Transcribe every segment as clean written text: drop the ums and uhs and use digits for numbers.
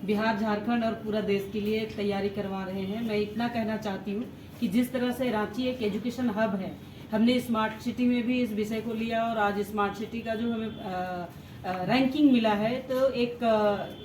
बिहार, झारखंड और पूरा देश के लिए तैयारी करवा रहे हैं। मैं इतना कहना चाहती हूँ कि जिस तरह से रांची एक एजुकेशन हब है, हमने स्मार्ट सिटी में भी इस विषय को लिया और आज स्मार्ट सिटी का जो हमें रैंकिंग मिला है तो एक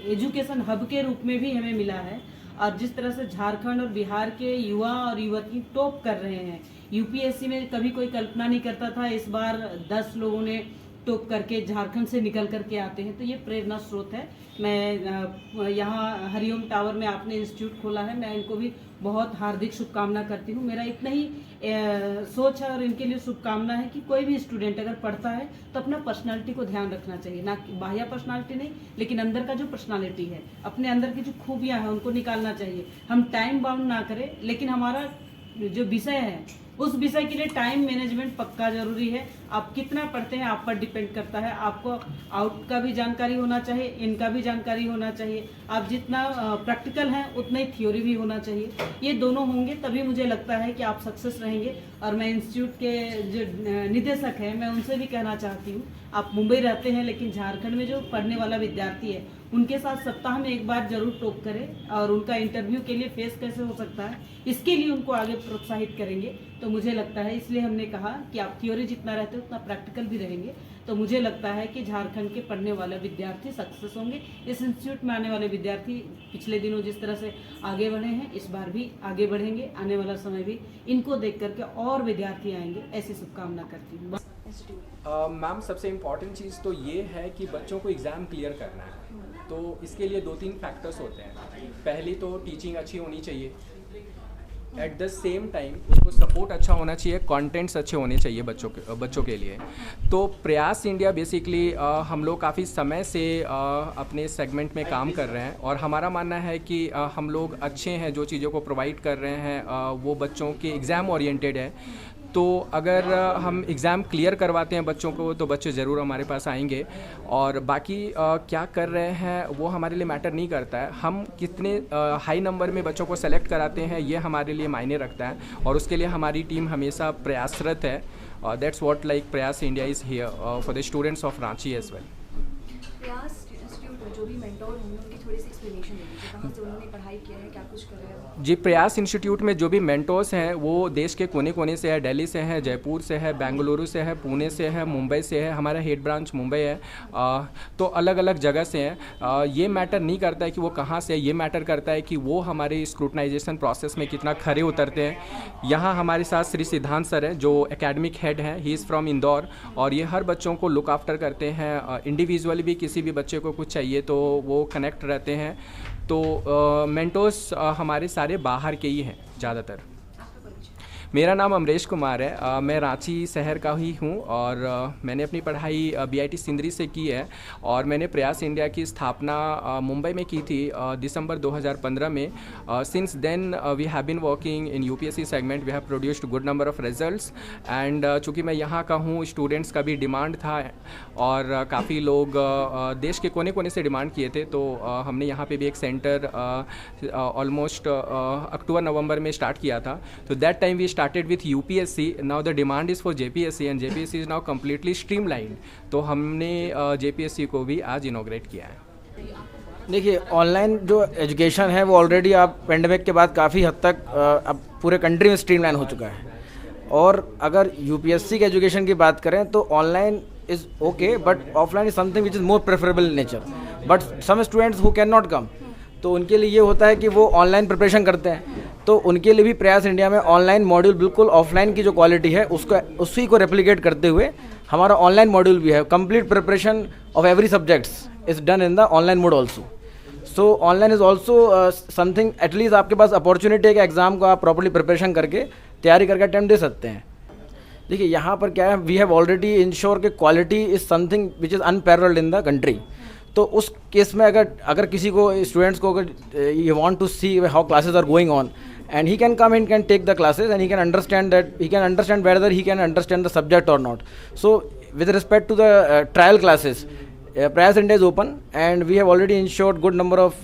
एजुकेशन हब के रूप में भी हमें मिला है। और जिस तरह से झारखंड और बिहार के युवा और युवती टॉप कर रहे हैं, यूपीएससी में कभी कोई कल्पना नहीं करता था, इस बार 10 लोगों ने टॉप करके झारखंड से निकल करके आते हैं, तो ये प्रेरणा स्रोत है। मैं यहाँ हरिओम टावर में आपने इंस्टीट्यूट खोला है, मैं इनको भी बहुत हार्दिक शुभकामना करती हूँ। मेरा इतना ही सोच है और इनके लिए शुभकामना है कि कोई भी स्टूडेंट अगर पढ़ता है तो अपना पर्सनालिटी को ध्यान रखना चाहिए, ना कि बाह्य पर्सनालिटी नहीं, लेकिन अंदर का जो पर्सनालिटी है, अपने अंदर की जो खूबियाँ हैं उनको निकालना चाहिए। हम टाइम बाउंड ना करें, लेकिन हमारा जो विषय है उस विषय के लिए टाइम मैनेजमेंट पक्का जरूरी है। आप कितना पढ़ते हैं आप पर डिपेंड करता है। आपको आउट का भी जानकारी होना चाहिए, इनका भी जानकारी होना चाहिए। आप जितना प्रैक्टिकल हैं उतना ही थ्योरी भी होना चाहिए। ये दोनों होंगे तभी मुझे लगता है कि आप सक्सेस रहेंगे। और मैं इंस्टीट्यूट के जो निदेशक हैं मैं उनसे भी कहना चाहती हूँ, आप मुंबई रहते हैं लेकिन झारखंड में जो पढ़ने वाला विद्यार्थी है उनके साथ सप्ताह में एक बार जरूर टॉक करें और उनका इंटरव्यू के लिए फेस कैसे हो सकता है इसके लिए उनको आगे प्रोत्साहित करेंगे। तो मुझे लगता है, इसलिए हमने कहा कि आप थ्योरी जितना रहते हैं उतना प्रैक्टिकल भी रहेंगे। तो मुझे लगता है कि झारखंड के पढ़ने वाले विद्यार्थी सक्सेस होंगे। इस इंस्टीट्यूट में आने वाले विद्यार्थी पिछले दिनों जिस तरह से आगे बढ़े हैं इस बार भी आगे बढ़ेंगे। आने वाला समय भी इनको देख करके और विद्यार्थी आएंगे, ऐसी शुभकामना करती हूँ। मैम, सबसे इम्पॉर्टेंट चीज़ तो ये है कि बच्चों को एग्ज़ाम क्लियर करना है, तो इसके लिए 2-3 फैक्टर्स होते हैं। पहली तो टीचिंग अच्छी होनी चाहिए, एट द सेम टाइम उसको सपोर्ट अच्छा होना चाहिए, कंटेंट्स अच्छे होने चाहिए बच्चों के लिए। तो प्रयास इंडिया बेसिकली हम लोग काफ़ी समय से अपने सेगमेंट में काम कर रहे हैं और हमारा मानना है कि हम लोग अच्छे हैं, जो चीज़ों को प्रोवाइड कर रहे हैं वो बच्चों के एग्ज़ाम ओरिएंटेड है। तो अगर हम एग्ज़ाम क्लियर करवाते हैं बच्चों को तो बच्चे ज़रूर हमारे पास आएंगे। और बाकी क्या कर रहे हैं वो हमारे लिए मैटर नहीं करता है, हम कितने हाई नंबर में बच्चों को सेलेक्ट कराते हैं ये हमारे लिए मायने रखता है और उसके लिए हमारी टीम हमेशा प्रयासरत है। That's what like Prayas India is here for the students of Ranchi as well. Prayas institute में जो भी मेंटोर होंगे उनकी थोड़ी सी एक्सप्लेनेशन दीजिए, कहाँ से उन्होंने पढ़ाई किया है, क्या कुछ कर रहे हैं। जी, प्रयास इंस्टीट्यूट में जो भी मेंटोर्स हैं वो देश के कोने कोने से है, दिल्ली से है, जयपुर से है, बेंगलुरु से है, पुणे से है, मुंबई से है, हमारा हेड ब्रांच मुंबई है। तो अलग अलग जगह से हैं। ये मैटर नहीं करता है कि वो कहाँ से है, ये मैटर करता है कि वो हमारे स्क्रूटनाइजेशन प्रोसेस में कितना खरे उतरते हैं। यहाँ हमारे साथ श्री सिद्धांत सर हैं जो एकेडमिक हेड हैं, ही इज़ फ्रॉम इंदौर और ये हर बच्चों को लुक आफ्टर करते हैं। इंडिविजुअली भी किसी भी बच्चे को कुछ चाहिए तो वो कनेक्ट रहते हैं। तो मेंटोर्स हमारे सारे बाहर के ही हैं ज़्यादातर। मेरा नाम अमरेश कुमार है, मैं रांची शहर का ही हूँ और मैंने अपनी पढ़ाई बीआईटी सिंदरी से की है और मैंने प्रयास इंडिया की स्थापना मुंबई में की थी दिसंबर 2015 में। Since then we have been working in UPSC segment, we have produced good number of results and चूँकि मैं यहाँ का हूँ, स्टूडेंट्स का भी डिमांड था और काफ़ी लोग देश के कोने कोने से डिमांड किए थे, तो हमने यहाँ पे भी एक सेंटर ऑलमोस्ट अक्टूबर-नवंबर में स्टार्ट किया था। तो that time we started with UPSC, now the demand is for JPSC and JPSC is now completely streamlined। तो हमने JPSC को भी आज इनॉग्रेट किया है। देखिए, ऑनलाइन जो एजुकेशन है वो ऑलरेडी आप पेंडेमिक के बाद काफ़ी हद तक अब पूरे कंट्री में स्ट्रीमलाइन हो चुका है। और अगर यूपीएससी के एजुकेशन की बात करें तो online is okay but offline is something which is more preferable nature. But some students who can not come, तो उनके लिए ये होता है कि वो ऑनलाइन प्रिपरेशन करते हैं। तो उनके लिए भी प्रयास इंडिया में ऑनलाइन मॉड्यूल बिल्कुल ऑफलाइन की जो क्वालिटी है उसको उसी को रेप्लिकेट करते हुए हमारा ऑनलाइन मॉड्यूल भी है। Complete preparation of every subjects is done in the online mode also. So online is also something, at least आपके पास अपॉर्चुनिटी है कि एग्जाम को आप प्रॉपर्ली प्रिपरेशन करके तैयारी करके अटेम्प्ट दे सकते हैं। देखिए, यहाँ पर क्या है, वी हैव ऑलरेडी इंश्योर कि quality is something which is unparalleled in the country. तो उस केस में अगर किसी को स्टूडेंट्स को अगर you want to see how classes are going on and he can come and can take the classes and he can understand whether he can understand the subject or not. So with respect to the trial classes, Prayas India is open and we have already ensured good number of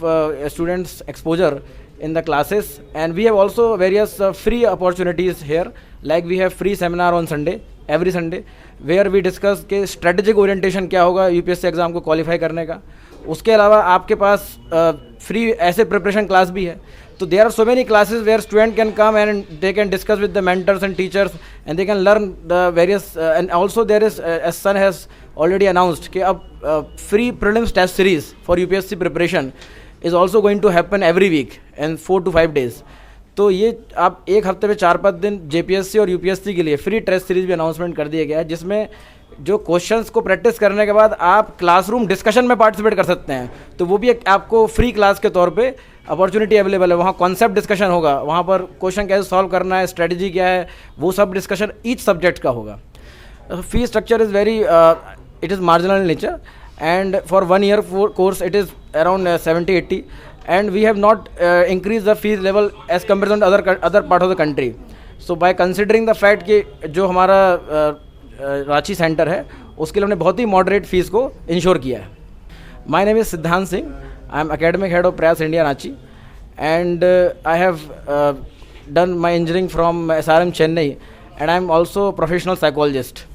students exposure in the classes, and we have also various free opportunities here, like we have free seminar on Sunday, every Sunday, where we discuss के strategic orientation क्या होगा UPSC exam को qualify करने का, उसके अलावा आपके पास free ऐसे प्रिपरेशन क्लास भी है. So there are so many classes where student can come and they can discuss with the mentors and teachers and they can learn the various and also there is as Sun has already announced कि अब free prelims test series for UPSC preparation is also going to happen every week in 4 to 5 days. तो ये आप एक हफ्ते में 4-5 दिन JPSC और UPSC के लिए फ्री टेस्ट सीरीज भी अनाउंसमेंट कर दिया गया है, जिसमें जो क्वेश्चंस को प्रैक्टिस करने के बाद आप क्लासरूम डिस्कशन में पार्टिसिपेट कर सकते हैं. तो वो भी एक आपको फ्री क्लास के तौर पे अपॉर्चुनिटी अवेलेबल है. वहाँ कॉन्सेप्ट डिस्कशन होगा, वहाँ पर क्वेश्चन कैसे सॉल्व करना है, स्ट्रेटजी क्या है, वो सब डिस्कशन ईच सब्जेक्ट का होगा. Fee structure is very it is marginal in nature and for 1 year course it is around 70-80 and we have not increased the fees level as comparison to other part of the country. So by considering the fact कि जो हमारा Ranchi centre है उसके लिए हमने बहुत ही moderate fees को इंश्योर किया है. My name is Siddhant Singh. I am academic head of Prayas India Ranchi and I have done my engineering from SRM Chennai and I am also professional psychologist.